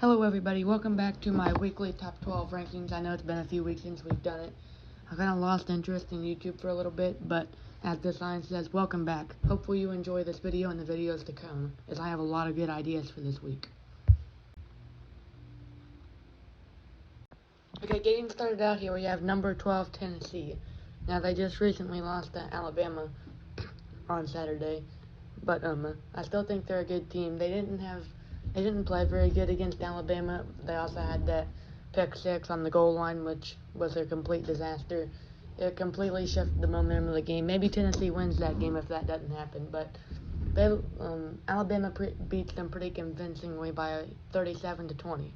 Hello everybody, welcome back to my weekly top 12 rankings. I know it's been a few weeks since we've done it. I kind of lost interest in YouTube for a little bit, but as the sign says, welcome back. Hopefully you enjoy this video and the videos to come, as I have a lot of good ideas for this week. Okay, getting started out here, we have number 12, Tennessee. Now, they just recently lost to Alabama on Saturday, but I still think they're a good team. They didn't play very good against Alabama. They also had that pick six on the goal line, which was a complete disaster. It completely shifted the momentum of the game. Maybe Tennessee wins that game if that doesn't happen, but Alabama beats them pretty convincingly by 37-20.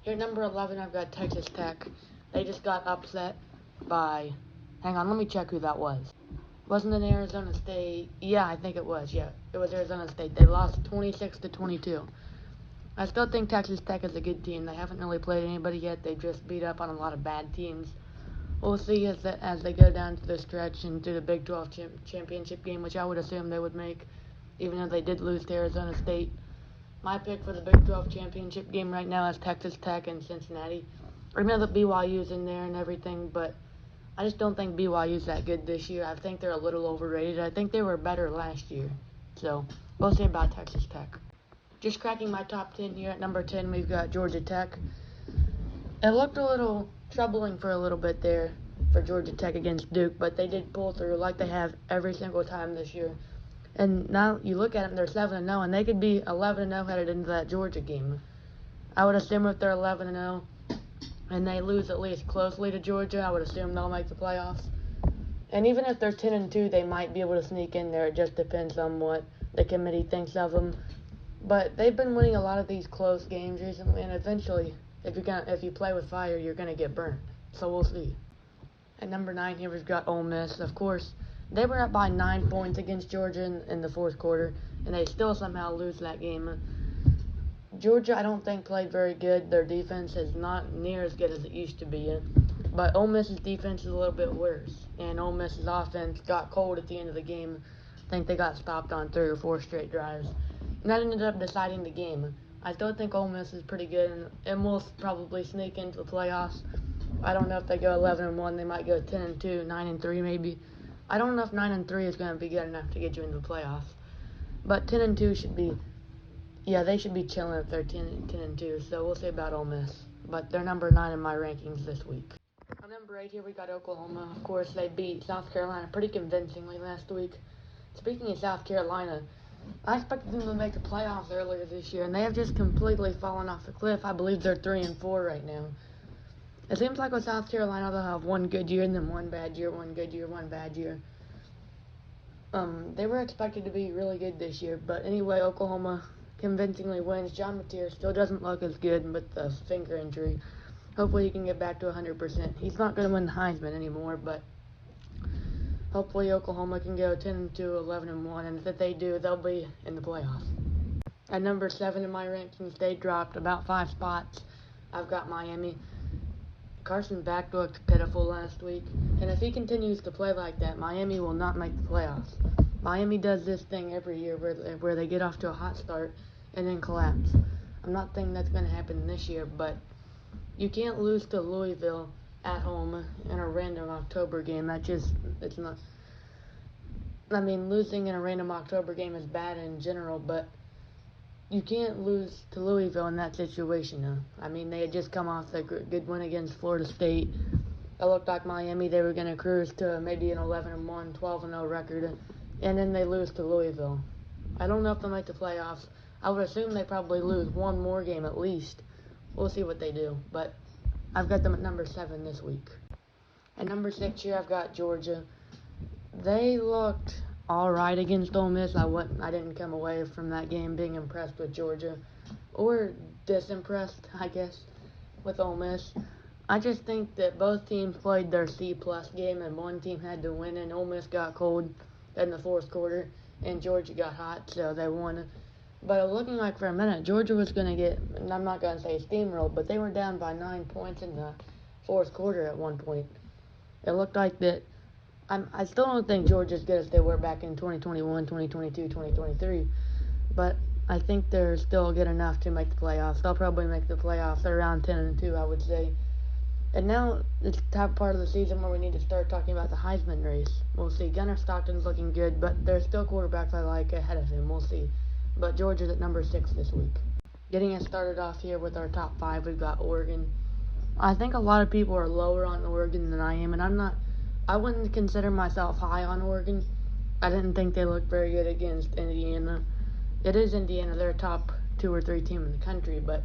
Here, number 11, I've got Texas Tech. They just got upset by... Hang on, let me check who that was. Wasn't it Arizona State? Yeah, I think it was. Yeah, it was Arizona State. They lost 26-22. I still think Texas Tech is a good team. They haven't really played anybody yet. They just beat up on a lot of bad teams. We'll see as they go down to the stretch and to the Big 12 championship game, which I would assume they would make, even though they did lose to Arizona State. My pick for the Big 12 championship game right now is Texas Tech and Cincinnati. I know that BYU's in there and everything, but I just don't think BYU's that good this year. I think they're a little overrated. I think they were better last year. So, we'll see about Texas Tech. Just cracking my top 10 here. At number 10, we've got Georgia Tech. It looked a little troubling for a little bit there for Georgia Tech against Duke, but they did pull through like they have every single time this year. And now you look at them, they're 7-0, and they could be 11-0 headed into that Georgia game. I would assume if they're 11-0 and they lose at least closely to Georgia, I would assume they'll make the playoffs. And even if they're 10-2, they might be able to sneak in there. It just depends on what the committee thinks of them. But they've been winning a lot of these close games recently, and eventually, if you play with fire, you're gonna get burned. So we'll see. At number 9 here, we've got Ole Miss. Of course, they were up by 9 points against Georgia in the fourth quarter, and they still somehow lose that game. Georgia, I don't think, played very good. Their defense is not near as good as it used to be. But Ole Miss's defense is a little bit worse, and Ole Miss's offense got cold at the end of the game. I think they got stopped on 3 or 4 straight drives, and that ended up deciding the game. I still think Ole Miss is pretty good, and will probably sneak into the playoffs. I don't know if they go 11-1. They might go 10-2, 9-3 maybe. I don't know if 9-3 is going to be good enough to get you into the playoffs. But 10-2 should be, they should be chilling if they're 10-2. So we'll see about Ole Miss. But they're number 9 in my rankings this week. On number 8 here, we got Oklahoma. Of course, they beat South Carolina pretty convincingly last week. Speaking of South Carolina, I expected them to make the playoffs earlier this year, and they have just completely fallen off the cliff. I believe they're 3-4 right now. It seems like with South Carolina, they'll have one good year and then one bad year, one good year, one bad year. They were expected to be really good this year, but anyway, Oklahoma convincingly wins. John Mateer still doesn't look as good with the finger injury. Hopefully he can get back to 100%. He's not going to win the Heisman anymore, but hopefully Oklahoma can go 10-2, 11-1, and if they do, they'll be in the playoffs. At number 7 in my rankings, they dropped about 5 spots. I've got Miami. Carson Beck looked pitiful last week, and if he continues to play like that, Miami will not make the playoffs. Miami does this thing every year where they get off to a hot start and then collapse. I'm not thinking that's going to happen this year, but you can't lose to Louisville at home in a random October game. It's not. I mean, losing in a random October game is bad in general, but you can't lose to Louisville in that situation. I mean, they had just come off the good win against Florida State. It looked like Miami, they were going to cruise to maybe an 11-1, 12-0 record, and then they lose to Louisville. I don't know if they'll make the playoffs. I would assume they probably lose one more game at least. We'll see what they do, but I've got them at number 7 this week. At number 6 here, I've got Georgia. They looked alright against Ole Miss. I didn't come away from that game being impressed with Georgia, or disimpressed, I guess, with Ole Miss. I just think that both teams played their C+ game, and one team had to win, and Ole Miss got cold in the fourth quarter, and Georgia got hot, so they won. But it looking like for a minute, Georgia was going to get, and I'm not going to say steamrolled, but they were down by 9 points in the fourth quarter at one point. It looked like that. I still don't think Georgia's good as they were back in 2021, 2022, 2023. But I think they're still good enough to make the playoffs. They'll probably make the playoffs. They're around 10-2, I would say. And now it's the top part of the season where we need to start talking about the Heisman race. We'll see. Gunnar Stockton's looking good, but there's still quarterbacks I like ahead of him. We'll see. But Georgia's at number 6 this week. Getting us started off here with our top 5, we've got Oregon. I think a lot of people are lower on Oregon than I am, and I wouldn't consider myself high on Oregon. I didn't think they looked very good against Indiana. It is Indiana, they're a top 2 or 3 team in the country, but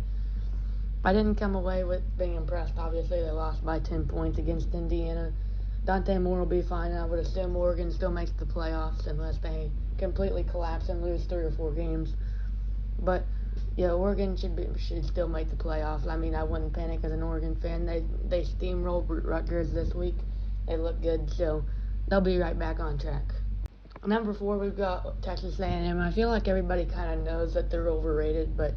I didn't come away with being impressed. Obviously, they lost by 10 points against Indiana. Dante Moore will be fine. I would assume Oregon still makes the playoffs unless they completely collapse and lose 3 or 4 games. But yeah, Oregon should still make the playoffs. I mean, I wouldn't panic as an Oregon fan. They steamrolled Rutgers this week. They look good, so they'll be right back on track. Number 4, we've got Texas A&M. I feel like everybody kind of knows that they're overrated, but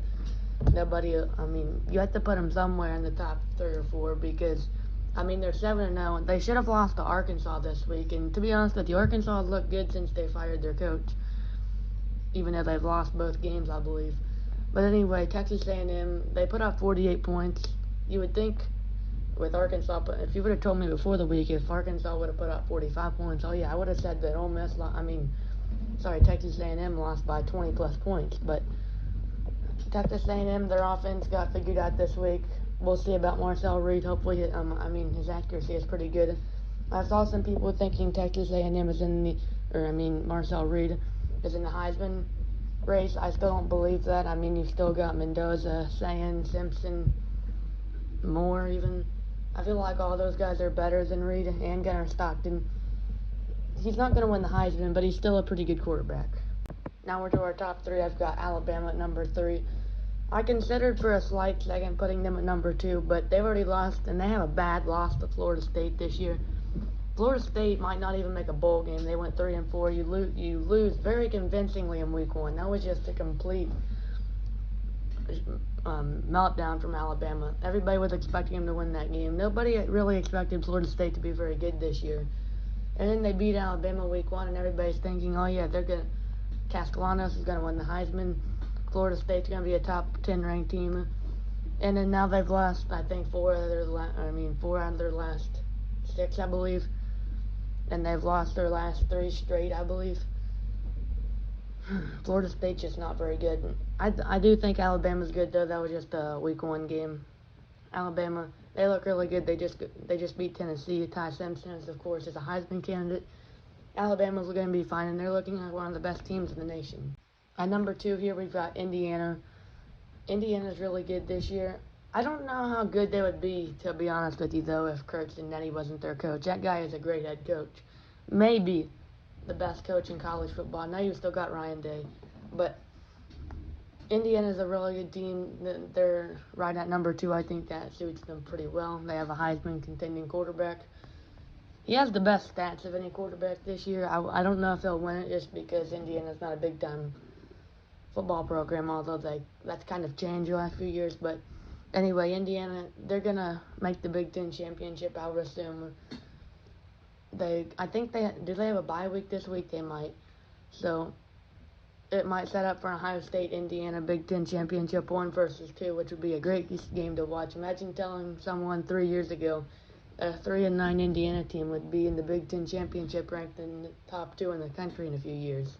nobody. I mean, you have to put them somewhere in the top 3 or 4 because, I mean, they're 7-0. They should have lost to Arkansas this week, and to be honest with you, Arkansas has looked good since they fired their coach, even though they've lost both games, I believe. But anyway, Texas A&M, they put up 48 points. You would think with Arkansas, but if you would have told me before the week if Arkansas would have put up 45 points, oh yeah, I would have said that Texas A&M lost by 20 plus points. But Texas A&M, their offense got figured out this week. We'll see about Marcel Reed. Hopefully, his accuracy is pretty good. I saw some people thinking Texas A&M is Marcel Reed is in the Heisman race. I still don't believe that. I mean, you've still got Mendoza, Sayan, Simpson, Moore even. I feel like all those guys are better than Reed and Gunnar Stockton. He's not going to win the Heisman, but he's still a pretty good quarterback. Now we're to our top 3. I've got Alabama at number 3. I considered for a slight second putting them at number 2, but they've already lost, and they have a bad loss to Florida State this year. Florida State might not even make a bowl game. They went 3-4. You lose very convincingly in week 1. That was just a complete meltdown from Alabama. Everybody was expecting them to win that game. Nobody really expected Florida State to be very good this year. And then they beat Alabama week 1, and everybody's thinking, oh yeah, Castellanos is going to win the Heisman. Florida State's going to be a top 10 ranked team. And then now they've lost, I think, 4 out of their last 6, I believe. And they've lost their last 3 straight, I believe. Florida State's just not very good. I do think Alabama's good, though. That was just a week 1 game. Alabama, they look really good. They just beat Tennessee. Ty Simpson, of course, is a Heisman candidate. Alabama's going to be fine, and they're looking like one of the best teams in the nation. At number 2 here, we've got Indiana. Indiana's really good this year. I don't know how good they would be, to be honest with you, though, if Kurt Cinetti wasn't their coach. That guy is a great head coach. Maybe the best coach in college football. Now you've still got Ryan Day. But Indiana's a really good team. They're right at number 2. I think that suits them pretty well. They have a Heisman contending quarterback. He has the best stats of any quarterback this year. I don't know if he'll win it just because Indiana's not a big-time football program, although that's kind of changed the last few years. But anyway, Indiana, they're going to make the Big Ten championship, I would assume. Do they have a bye week this week? They might. So it might set up for Ohio State, Indiana, Big Ten championship 1 versus 2, which would be a great game to watch. Imagine telling someone 3 years ago that a 3-9 Indiana team would be in the Big Ten championship ranked in the top 2 in the country in a few years.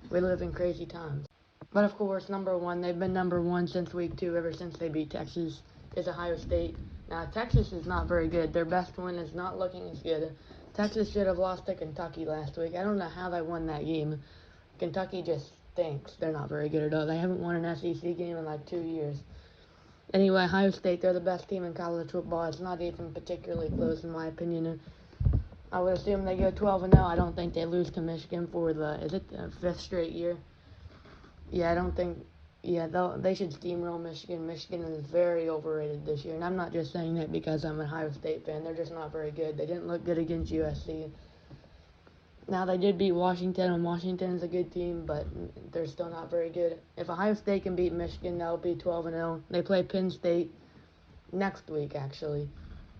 We live in crazy times. But of course, number 1, they've been number 1 since week 2, ever since they beat Texas, is Ohio State. Now, Texas is not very good. Their best win is not looking as good. Texas should have lost to Kentucky last week. I don't know how they won that game. Kentucky just stinks. They're not very good at all. They haven't won an SEC game in like 2 years. Anyway, Ohio State, they're the best team in college football. It's not even particularly close, in my opinion. I would assume they go 12-0. I don't think they lose to Michigan for the 5th straight year? Yeah, I don't think. Yeah, they should steamroll Michigan. Michigan is very overrated this year, and I'm not just saying that because I'm an Ohio State fan. They're just not very good. They didn't look good against USC. Now, they did beat Washington, and Washington's a good team, but they're still not very good. If Ohio State can beat Michigan, that'll be 12-0. They play Penn State next week, actually.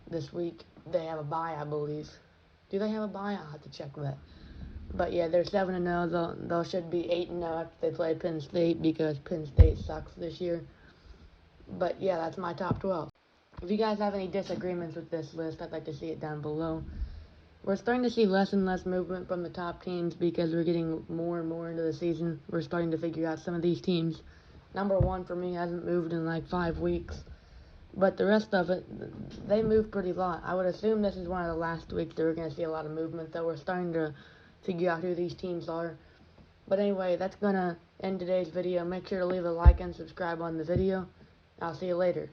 This week, they have a bye, I believe. Do they have a bye? I'll have to check that. But yeah, they're 7-0. They should be 8-0 after they play Penn State because Penn State sucks this year. But yeah, that's my top 12. If you guys have any disagreements with this list, I'd like to see it down below. We're starting to see less and less movement from the top teams because we're getting more and more into the season. We're starting to figure out some of these teams. Number 1 for me hasn't moved in like 5 weeks. But the rest of it, they move pretty lot. I would assume this is one of the last weeks that we're going to see a lot of movement, though we're starting to figure out who these teams are. But anyway, that's going to end today's video. Make sure to leave a like and subscribe on the video. I'll see you later.